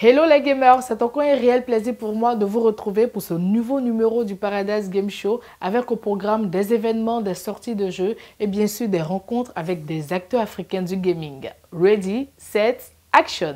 Hello les gamers, c'est encore un réel plaisir pour moi de vous retrouver pour ce nouveau numéro du Paradise Game Show avec au programme des événements, des sorties de jeux et bien sûr des rencontres avec des acteurs africains du gaming. Ready, set, action!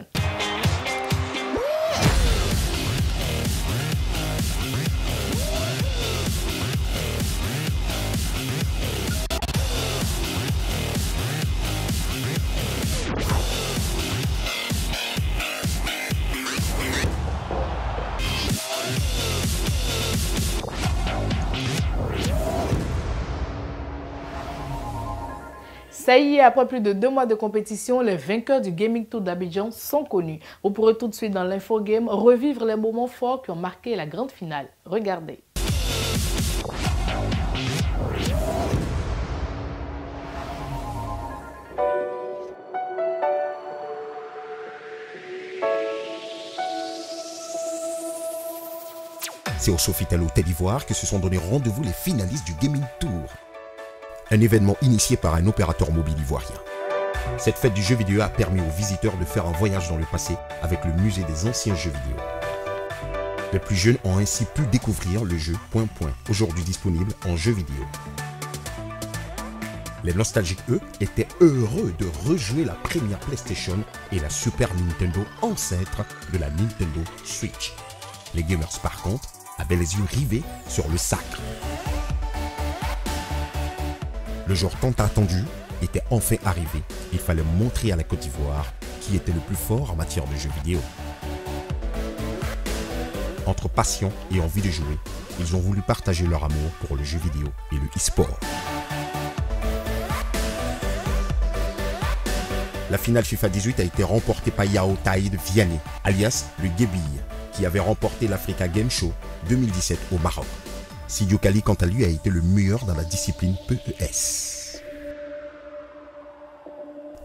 Ça y est, après plus de 2 mois de compétition, les vainqueurs du Gaming Tour d'Abidjan sont connus. Vous pourrez tout de suite dans l'infogame revivre les moments forts qui ont marqué la grande finale. Regardez. C'est au Sofitel Hôtel d'Ivoire que se sont donné rendez-vous les finalistes du Gaming Tour. Un événement initié par un opérateur mobile ivoirien. Cette fête du jeu vidéo a permis aux visiteurs de faire un voyage dans le passé avec le musée des anciens jeux vidéo. Les plus jeunes ont ainsi pu découvrir le jeu Point Point, aujourd'hui disponible en jeu vidéo. Les nostalgiques, eux, étaient heureux de rejouer la première PlayStation et la Super Nintendo ancêtre de la Nintendo Switch. Les gamers, par contre, avaient les yeux rivés sur le sacre. Le jour tant attendu était enfin arrivé. Il fallait montrer à la Côte d'Ivoire qui était le plus fort en matière de jeux vidéo. Entre passion et envie de jouer, ils ont voulu partager leur amour pour le jeu vidéo et le e-sport. La finale FIFA 18 a été remportée par Yao Taïd Vianney, alias le Guébille, qui avait remporté l'Africa Game Show 2017 au Maroc. Sidio Kali, quant à lui, a été le meilleur dans la discipline PES.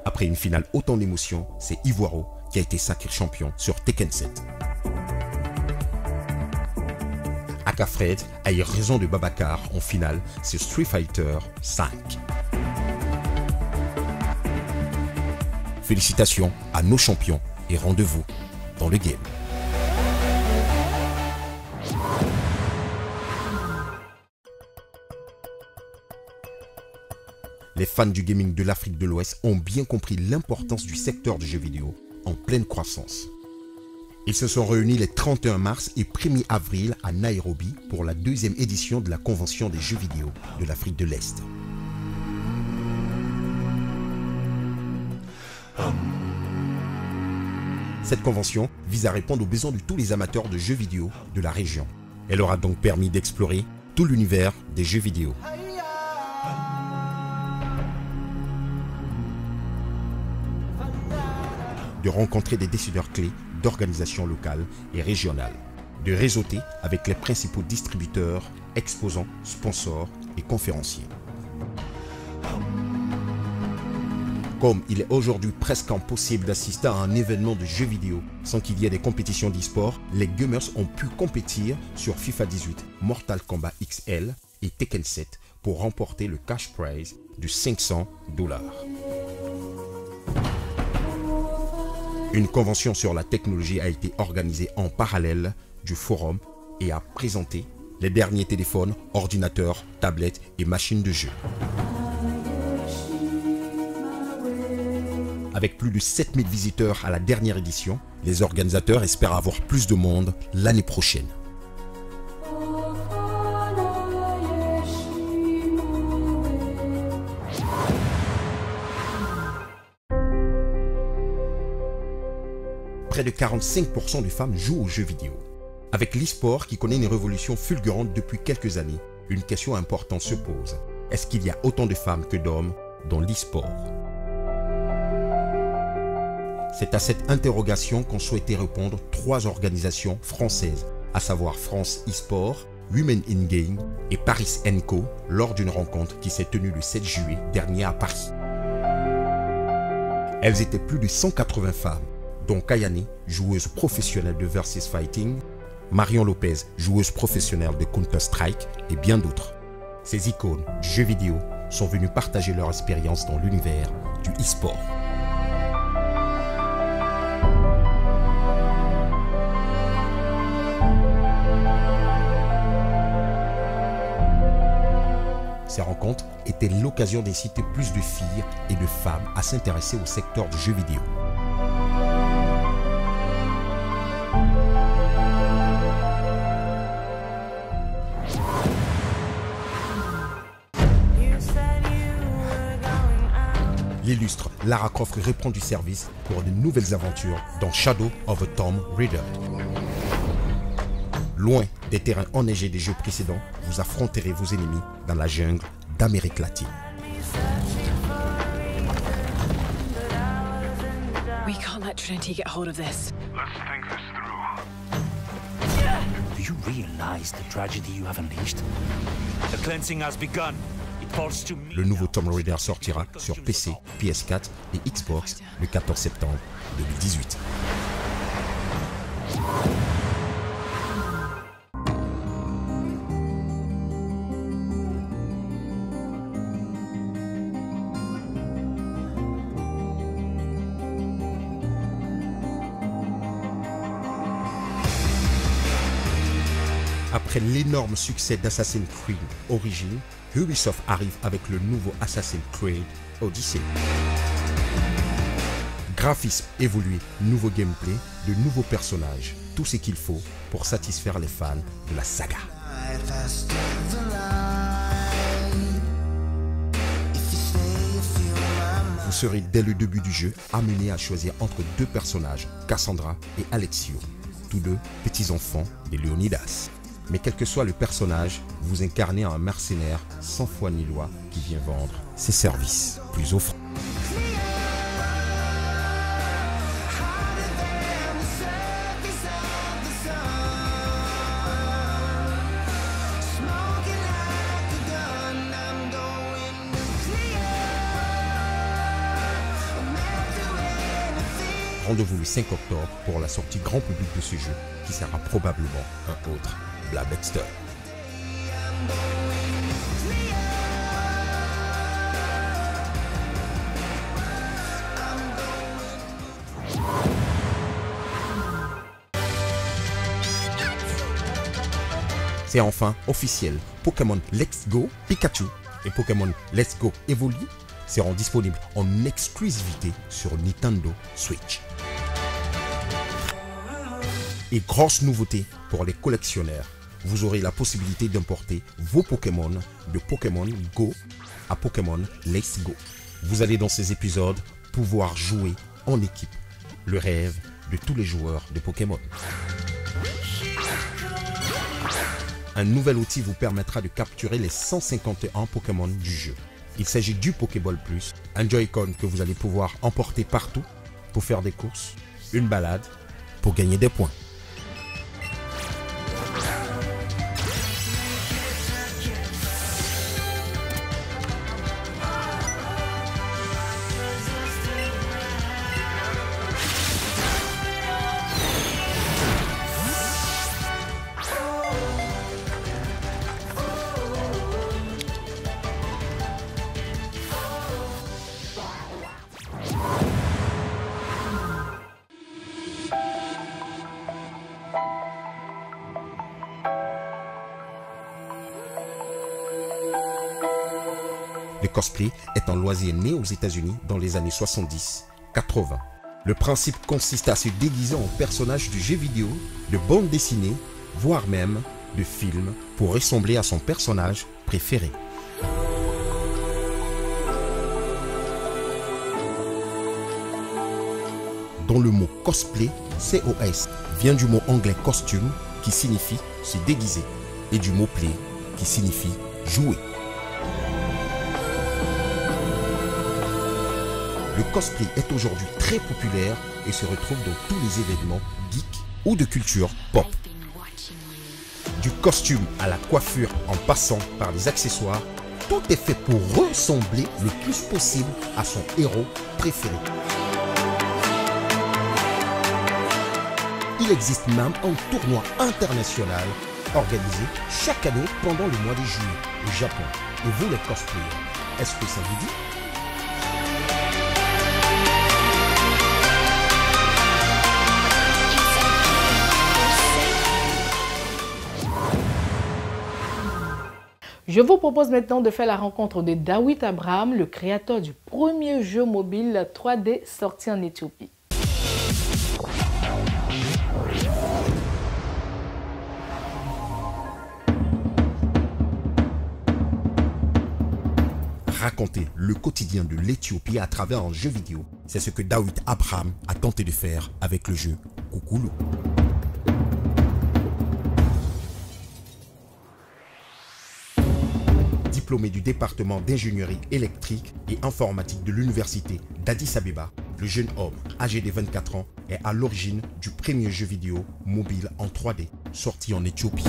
Après une finale autant d'émotions, c'est Ivoiro qui a été sacré champion sur Tekken 7. Akafred a eu raison de Babacar en finale sur Street Fighter 5. Félicitations à nos champions et rendez-vous dans le game. Les fans du gaming de l'Afrique de l'Ouest ont bien compris l'importance du secteur du jeu vidéo en pleine croissance. Ils se sont réunis les 31 mars et 1er avril à Nairobi pour la 2e édition de la Convention des jeux vidéo de l'Afrique de l'Est. Cette convention vise à répondre aux besoins de tous les amateurs de jeux vidéo de la région. Elle aura donc permis d'explorer tout l'univers des jeux vidéo. De rencontrer des décideurs clés d'organisations locales et régionales, de réseauter avec les principaux distributeurs, exposants, sponsors et conférenciers. Comme il est aujourd'hui presque impossible d'assister à un événement de jeux vidéo sans qu'il y ait des compétitions d'e-sport, les gamers ont pu compétir sur FIFA 18, Mortal Kombat XL et Tekken 7 pour remporter le cash prize de $500. Une convention sur la technologie a été organisée en parallèle du forum et a présenté les derniers téléphones, ordinateurs, tablettes et machines de jeu. Avec plus de 7000 visiteurs à la dernière édition, les organisateurs espèrent avoir plus de monde l'année prochaine. Près de 45% des femmes jouent aux jeux vidéo. Avec l'e-sport qui connaît une révolution fulgurante depuis quelques années, une question importante se pose. Est-ce qu'il y a autant de femmes que d'hommes dans l'e-sport? C'est à cette interrogation qu'ont souhaité répondre 3 organisations françaises, à savoir France e-sport, Women in Game et Paris & Co, lors d'une rencontre qui s'est tenue le 7 juillet dernier à Paris. Elles étaient plus de 180 femmes, dont Kayane, joueuse professionnelle de Versus Fighting, Marion Lopez, joueuse professionnelle de Counter-Strike et bien d'autres. Ces icônes du jeu vidéo sont venues partager leur expérience dans l'univers du e-sport. Ces rencontres étaient l'occasion d'inciter plus de filles et de femmes à s'intéresser au secteur du jeu vidéo. L'illustre Lara Croft reprend du service pour de nouvelles aventures dans Shadow of a Tomb Raider. Loin des terrains enneigés des jeux précédents, vous affronterez vos ennemis dans la jungle d'Amérique latine. We can't let Trinity get hold of this. Let's think this through. Do you realize the tragedy you have unleashed? The cleansing has begun. It falls to me. Le nouveau Tomb Raider sortira sur PC, PS4 et Xbox le 14 septembre 2018. Après l'énorme succès d'Assassin's Creed Origins, Ubisoft arrive avec le nouveau Assassin's Creed Odyssey. Graphisme évolué, nouveau gameplay, de nouveaux personnages, tout ce qu'il faut pour satisfaire les fans de la saga. Vous serez dès le début du jeu amené à choisir entre deux personnages, Cassandra et Alexio, tous deux petits-enfants de Léonidas. Mais quel que soit le personnage, vous incarnez un mercenaire sans foi ni loi qui vient vendre ses services plus offrants. Rendez-vous le 5 octobre pour la sortie grand public de ce jeu qui sera probablement un autre Black Dexter. C'est enfin officiel, Pokémon Let's Go Pikachu et Pokémon Let's Go Evoli seront disponibles en exclusivité sur Nintendo Switch. Et grosse nouveauté pour les collectionneurs, vous aurez la possibilité d'importer vos Pokémon de Pokémon Go à Pokémon Let's Go. Vous allez dans ces épisodes pouvoir jouer en équipe, le rêve de tous les joueurs de Pokémon. Un nouvel outil vous permettra de capturer les 151 Pokémon du jeu. Il s'agit du Pokéball Plus, un Joy-Con que vous allez pouvoir emporter partout pour faire des courses, une balade, pour gagner des points. Le cosplay est un loisir né aux États-Unis dans les années 70-80. Le principe consiste à se déguiser en personnage de jeux vidéo, de bande dessinée, voire même de films, pour ressembler à son personnage préféré. Dont le mot cosplay, COS, vient du mot anglais costume qui signifie se déguiser et du mot play qui signifie jouer. Le cosplay est aujourd'hui très populaire et se retrouve dans tous les événements geeks ou de culture pop. Du costume à la coiffure en passant par les accessoires, tout est fait pour ressembler le plus possible à son héros préféré. Il existe même un tournoi international organisé chaque année pendant le mois de juillet au Japon. Et vous les cosplayers, est-ce que ça vous dit ? Je Je vous propose maintenant de faire la rencontre de Dawit Abraham, le créateur du premier jeu mobile 3D sorti en Éthiopie. Raconter le quotidien de l'Éthiopie à travers un jeu vidéo, c'est ce que Dawit Abraham a tenté de faire avec le jeu Koukoulou. Diplômé du département d'ingénierie électrique et informatique de l'université d'Addis Abeba, le jeune homme, âgé de 24 ans, est à l'origine du premier jeu vidéo mobile en 3D sorti en Éthiopie.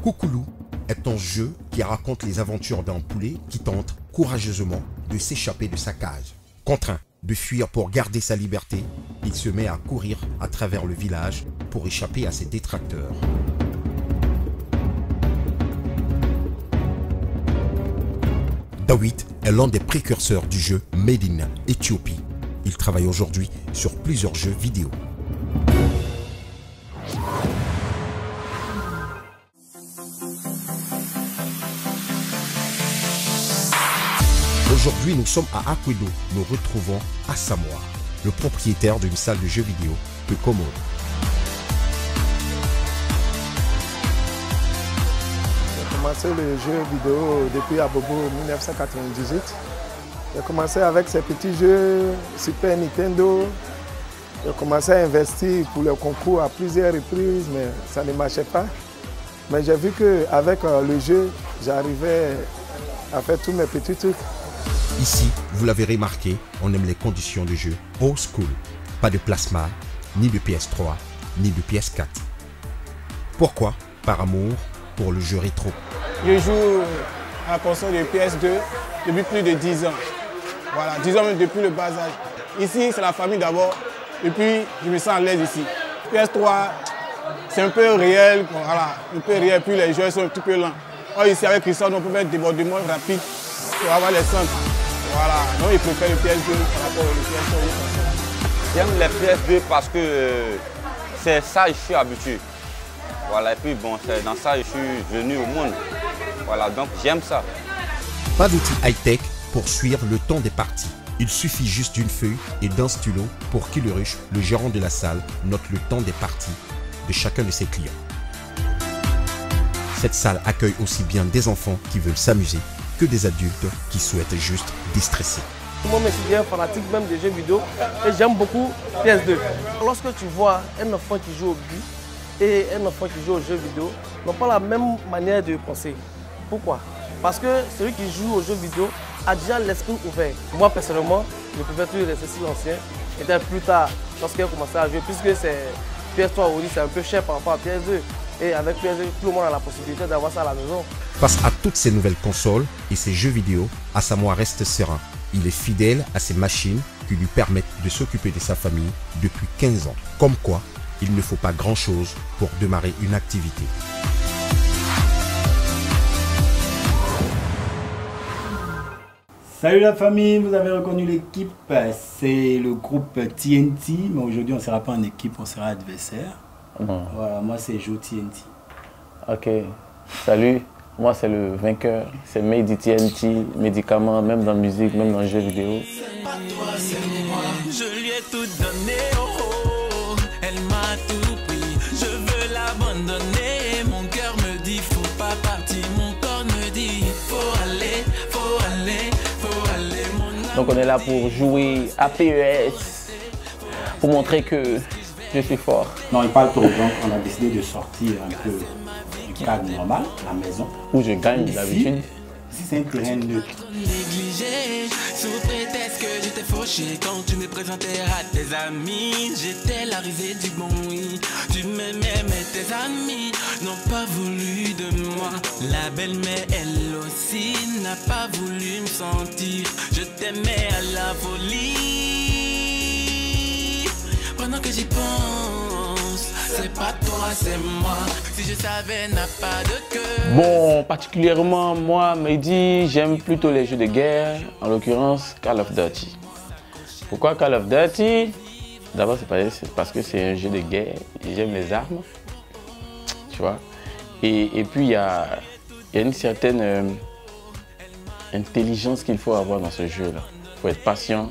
Koukoulou est un jeu qui raconte les aventures d'un poulet qui tente courageusement de s'échapper de sa cage. Contraint de fuir pour garder sa liberté, il se met à courir à travers le village pour échapper à ses détracteurs. Dawit est l'un des précurseurs du jeu Made in Éthiopie. Il travaille aujourd'hui sur plusieurs jeux vidéo. Aujourd'hui, nous sommes à Akwedo. Nous retrouvons Asamoah, le propriétaire d'une salle de jeux vidéo peu commode. J'ai commencé le jeu vidéo depuis Abobo 1998. J'ai commencé avec ces petits jeux Super Nintendo. J'ai commencé à investir pour le concours à plusieurs reprises, mais ça ne marchait pas. Mais j'ai vu qu'avec le jeu, j'arrivais à faire tous mes petits trucs. Ici, vous l'avez remarqué, on aime les conditions de jeu old school. Pas de plasma, ni de PS3, ni de PS4. Pourquoi? Par amour pour le jeu rétro. Je joue à la console de PS2 depuis plus de 10 ans. Voilà, 10 ans même depuis le bas âge. Ici, c'est la famille d'abord, et puis je me sens à l'aise ici. PS3, c'est un peu réel, voilà, un peu réel, puis les jeux sont un petit peu lents. Or, ici, avec Christophe, on peut faire des débordements rapides pour avoir les centres. Voilà, donc il préfère le PS2 par rapport au PS3. J'aime les PS2 parce que c'est ça, je suis habitué. Voilà, et puis bon, c'est dans ça que je suis venu au monde. Voilà, donc j'aime ça. Pas d'outils high-tech pour suivre le temps des parties. Il suffit juste d'une feuille et d'un stylo pour qu'Ulrich, le gérant de la salle, note le temps des parties de chacun de ses clients. Cette salle accueille aussi bien des enfants qui veulent s'amuser que des adultes qui souhaitent juste déstresser. Moi, je suis un fanatique même des jeux vidéo et j'aime beaucoup PS2. Lorsque tu vois un enfant qui joue au but et un enfant qui joue aux jeux vidéo, n'ont pas la même manière de penser. Pourquoi? Parce que celui qui joue aux jeux vidéo a déjà l'esprit ouvert. Moi, personnellement, je préfère toujours rester silencieux. Et plus tard, lorsqu'il a commencé à jouer, puisque c'est PS3 aujourd'hui, c'est un peu cher par rapport à PS2. Et avec PS2, tout le monde a la possibilité d'avoir ça à la maison. Face à toutes ces nouvelles consoles et ces jeux vidéo, Asamoah reste serein. Il est fidèle à ces machines qui lui permettent de s'occuper de sa famille depuis 15 ans. Comme quoi, il ne faut pas grand-chose pour démarrer une activité. Salut la famille, vous avez reconnu l'équipe, c'est le groupe TNT, mais aujourd'hui on ne sera pas en équipe, on sera adversaire. Voilà, moi c'est Joe TNT. Ok, salut, moi c'est le vainqueur, c'est Made in TNT, médicaments, même dans la musique, même dans les jeux vidéo. Je lui ai tout donné, oh oh, elle m'a tout pris, je veux l'abandonner, mon cœur me dit faut pas partir, mon corps me dit faut aller, faut aller, faut aller, mon amour. Donc on est là pour jouer à PES, pour montrer que je suis fort. Non, il parle trop, donc on a décidé de sortir un peu du cadre normal, la maison. Où je gagne d'habitude. Ici c'est un terrain neutre. Négligé, sous prétexte que j'étais fauché quand tu me présentais à tes amis. J'étais l'arrivée du bon oui. Tu m'aimais mais tes amis n'ont pas voulu de moi. La belle-mère elle aussi n'a pas voulu me sentir. Je t'aimais à la folie. Pendant que j'y pense, c'est pas toi, c'est moi. Si je savais, n'a pas de cœur. Bon, particulièrement moi, Mehdi, j'aime plutôt les jeux de guerre, en l'occurrence Call of Duty. Pourquoi Call of Duty? D'abord, c'est parce que c'est un jeu de guerre, j'aime les armes, tu vois. Et puis il y a une certaine intelligence qu'il faut avoir dans ce jeu-là. Il faut être patient,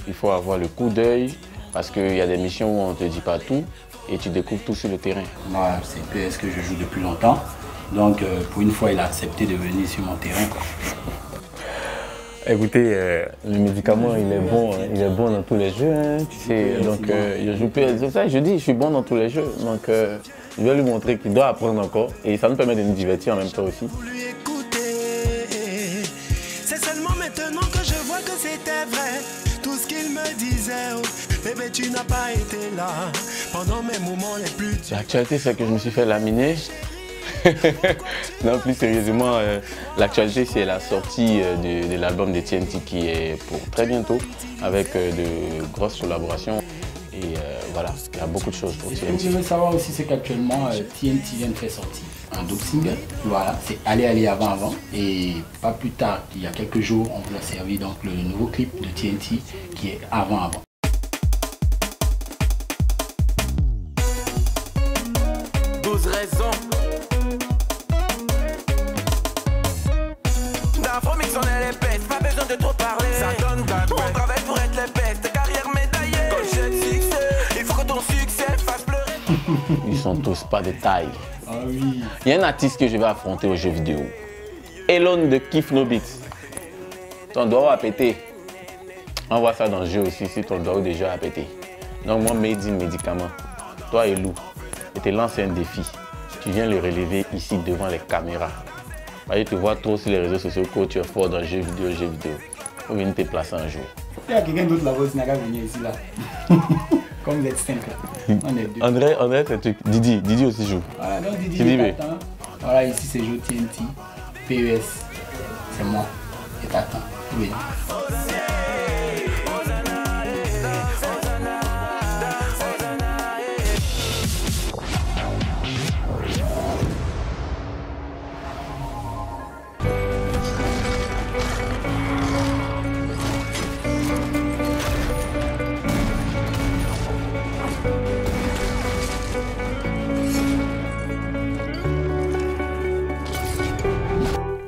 il faut avoir le coup d'œil, parce qu'il y a des missions où on ne te dit pas tout et tu découvres tout sur le terrain. Moi, c'est PS que je joue depuis longtemps, donc pour une fois, il a accepté de venir sur mon terrain, quoi. Écoutez, le médicament, il est bon dans tous les jeux, hein, tu sais. Donc, je joue PS. C'est ça que je dis, je suis bon dans tous les jeux. Donc, je vais lui montrer qu'il doit apprendre encore et ça nous permet de nous divertir en même temps aussi. C'est seulement maintenant que je vois que c'était vrai. Tout ce qu'il me disait, oh, bébé, tu n'as pas été là pendant mes moments les plus durs. L'actualité, c'est que je me suis fait laminer. Non, plus sérieusement, l'actualité, c'est la sortie de l'album de TNT qui est pour très bientôt, avec de grosses collaborations. Et voilà, il y a beaucoup de choses pour TNT. Ce que vous devez savoir aussi, c'est qu'actuellement, TNT vient de faire sortir un double single. Voilà, c'est Allez avant. Et pas plus tard, il y a quelques jours, on vous a servi donc le nouveau clip de TNT qui est avant. 12 raisons. D'Afromix, on est les pestes, pas besoin de trop parler. Ça donne date, on travaille pour être les pestes, carrière médaillée. Quand j'ai le succès, il faut que ton succès fasse pleurer. Ils sont tous pas de taille. Ah oui. Il y a un artiste que je vais affronter aux jeux vidéo. Elon de Kiff No Beats. Ton doigt a pété. On voit ça dans le jeu aussi, si ton doigt déjà a pété. Donc moi, made in médicament. Toi, Elou, je te lance un défi. Tu viens le relever ici devant les caméras. Je te vois trop sur les réseaux sociaux que tu es fort dans le jeu vidéo. Il faut venir te placer un jour. Il y a quelqu'un d'autre là-bas qui n'a qu'à venir ici là. Comme vous êtes 5 là. On est 2. André, c'est truc. Didi aussi joue. Voilà, donc Didi t'attend. Voilà, ici c'est Joe TNT. PES, c'est moi. Et t'attends. Oui.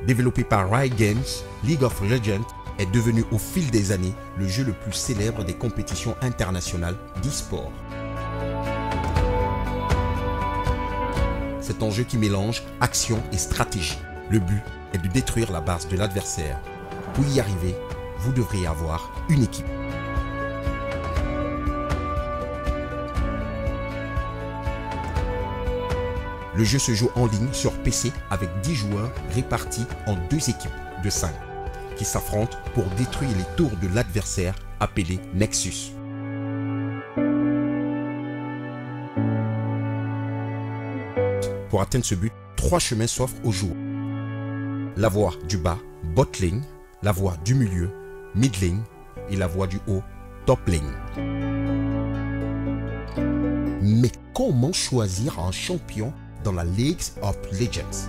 Développé par Riot Games, League of Legends est devenu au fil des années le jeu le plus célèbre des compétitions internationales d'e-sport. C'est un jeu qui mélange action et stratégie. Le but est de détruire la base de l'adversaire. Pour y arriver, vous devriez avoir une équipe. Le jeu se joue en ligne sur PC avec 10 joueurs répartis en 2 équipes de 5 qui s'affrontent pour détruire les tours de l'adversaire appelé Nexus. Pour atteindre ce but, 3 chemins s'offrent aux joueurs. La voie du bas, bot lane, la voie du milieu, mid lane et la voie du haut, top lane. Mais comment choisir un champion dans la League of Legends?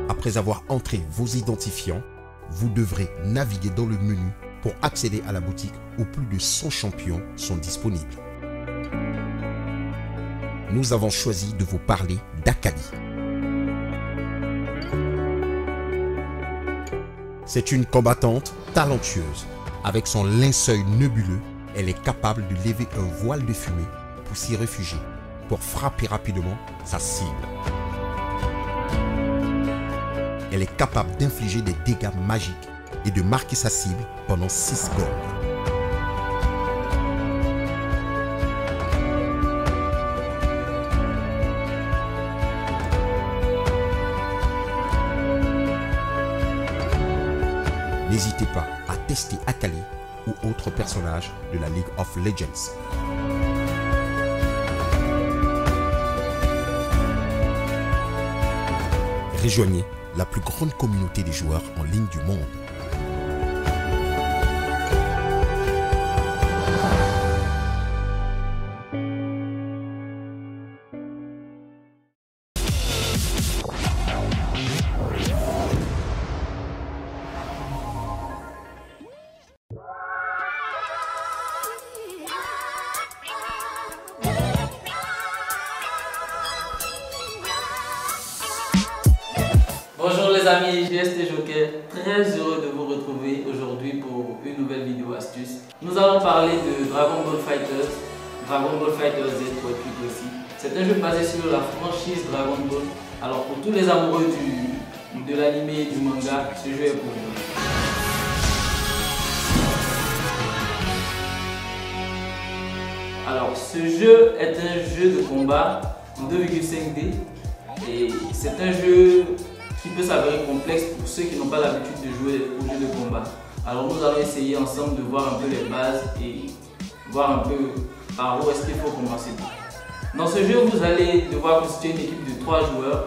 Après avoir entré vos identifiants, vous devrez naviguer dans le menu pour accéder à la boutique où plus de 100 champions sont disponibles. Nous avons choisi de vous parler d'Akali. C'est une combattante talentueuse. Avec son linceul nébuleux, elle est capable de lever un voile de fumée pour s'y réfugier, pour frapper rapidement sa cible. Elle est capable d'infliger des dégâts magiques et de marquer sa cible pendant 6 secondes. N'hésitez pas à tester Akali ou autres personnages de la League of Legends. Rejoignez la plus grande communauté des joueurs en ligne du monde. Bonjour les amis, GST Joker, très heureux de vous retrouver aujourd'hui pour une nouvelle vidéo astuce. Nous allons parler de Dragon Ball FighterZ, Dragon Ball FighterZ pour être plus précis. C'est un jeu basé sur la franchise Dragon Ball. Alors pour tous les amoureux de l'anime et du manga, ce jeu est pour vous. Alors ce jeu est un jeu de combat en 2,5D et c'est un jeu qui peut s'avérer complexe pour ceux qui n'ont pas l'habitude de jouer aux jeux de combat. Alors nous allons essayer ensemble de voir un peu les bases et voir un peu par où est-ce qu'il faut commencer. Dans ce jeu, vous allez devoir constituer une équipe de 3 joueurs.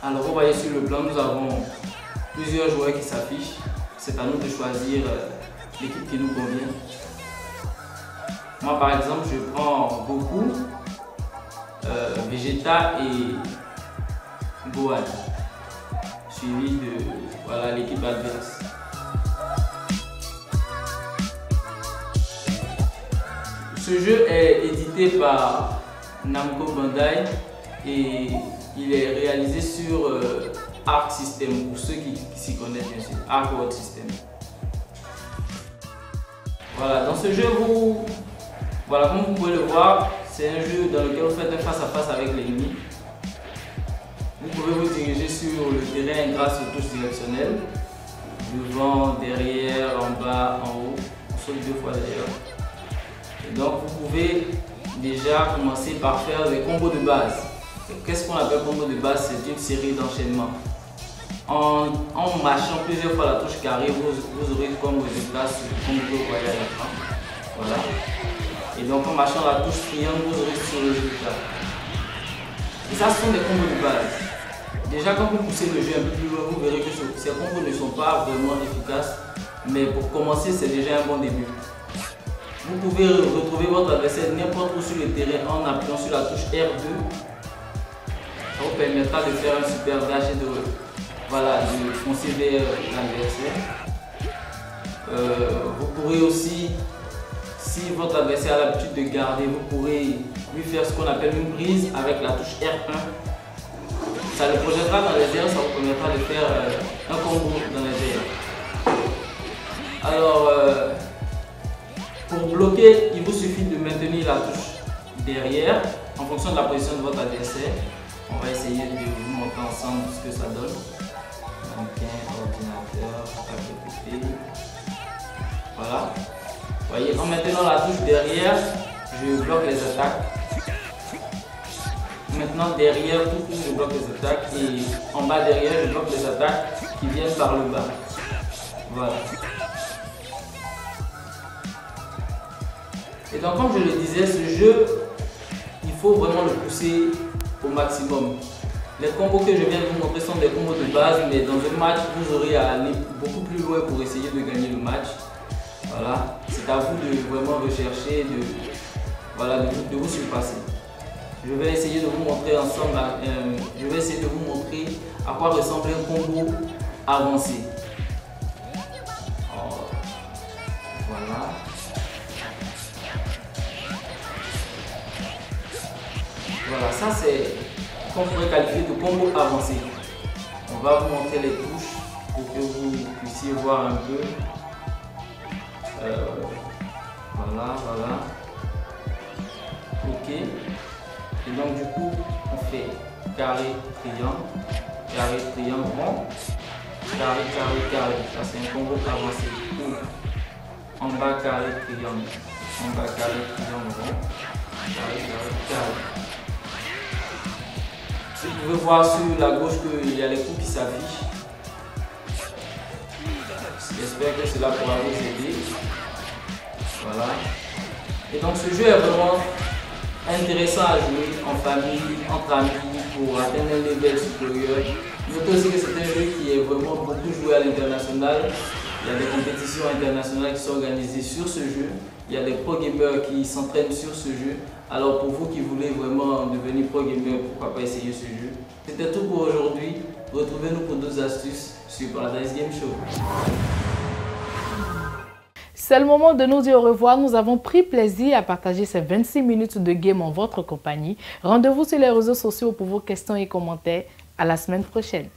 Alors vous voyez sur le plan, nous avons plusieurs joueurs qui s'affichent. C'est à nous de choisir l'équipe qui nous convient. Moi par exemple, je prends Goku, Vegeta et Gohan, suivi de voilà, l'équipe adverse. Ce jeu est édité par Namco Bandai et il est réalisé sur Arc System, pour ceux qui s'y connaissent bien sûr, Arc World System. Voilà, dans ce jeu, voilà, comme vous pouvez le voir, c'est un jeu dans lequel vous faites un face-à-face avec l'ennemi. Vous pouvez vous diriger sur le terrain grâce aux touches directionnelles, devant, derrière, en bas, en haut, on saute 2 fois d'ailleurs. Et donc vous pouvez déjà commencer par faire des combos de base. Qu'est-ce qu'on appelle combo de base? C'est une série d'enchaînements. En mâchant plusieurs fois la touche carré, vous aurez comme résultat ce combo que vous voyez à l'écran. Voilà. Et donc en mâchant la touche triangle, vous aurez ce résultat. Et ça, ce sont des combos de base. Déjà quand vous poussez le jeu un peu plus loin, vous verrez que ces combos ne sont pas vraiment efficaces. Mais pour commencer, c'est déjà un bon début. Vous pouvez retrouver votre adversaire n'importe où sur le terrain en appuyant sur la touche R2. Ça vous permettra de faire un super dash et de foncer vers l'adversaire. Vous pourrez aussi, si votre adversaire a l'habitude de garder, vous pourrez lui faire ce qu'on appelle une prise avec la touche R1. Ça le projettera dans les airs, ça vous permettra de faire un combo dans les airs. Alors, pour bloquer, il vous suffit de maintenir la touche derrière en fonction de la position de votre adversaire. On va essayer de vous montrer ensemble ce que ça donne. Mannequin, ordinateur, APP. Voilà. Vous voyez, en maintenant la touche derrière, je bloque les attaques. Maintenant derrière, tout je bloque les attaques. Et en bas derrière, je bloque les attaques qui viennent par le bas. Voilà. Et donc comme je le disais, ce jeu, il faut vraiment le pousser au maximum. Les combos que je viens de vous montrer sont des combos de base, mais dans un match, vous aurez à aller beaucoup plus loin pour essayer de gagner le match. Voilà, c'est à vous de vraiment rechercher, de vous surpasser. Je vais essayer de vous montrer ensemble, je vais essayer de vous montrer à quoi ressemble un combo avancé. Voilà. Voilà, ça c'est ce qu'on pourrait qualifier de combo avancé. On va vous montrer les touches pour que vous puissiez voir un peu. Voilà. Ok. Et donc du coup, on fait carré, triangle, rond. Carré. Ça c'est un combo avancé. En bas, carré, triangle. En bas, carré, triangle, rond. Carré. Vous pouvez voir sur la gauche qu'il y a les coups qui s'affichent. J'espère que cela pourra vous aider. Voilà. Et donc ce jeu est vraiment intéressant à jouer en famille, entre amis, pour atteindre un level supérieur. Notez aussi que c'est un jeu qui est vraiment beaucoup joué à l'international. Il y a des compétitions internationales qui sont organisées sur ce jeu. Il y a des pro gamers qui s'entraînent sur ce jeu. Alors pour vous qui voulez vraiment devenir pro gamer, pourquoi pas essayer ce jeu. C'était tout pour aujourd'hui. Retrouvez-nous pour d'autres astuces sur Paradise Game Show. C'est le moment de nous dire au revoir. Nous avons pris plaisir à partager ces 26 minutes de game en votre compagnie. Rendez-vous sur les réseaux sociaux pour vos questions et commentaires. À la semaine prochaine.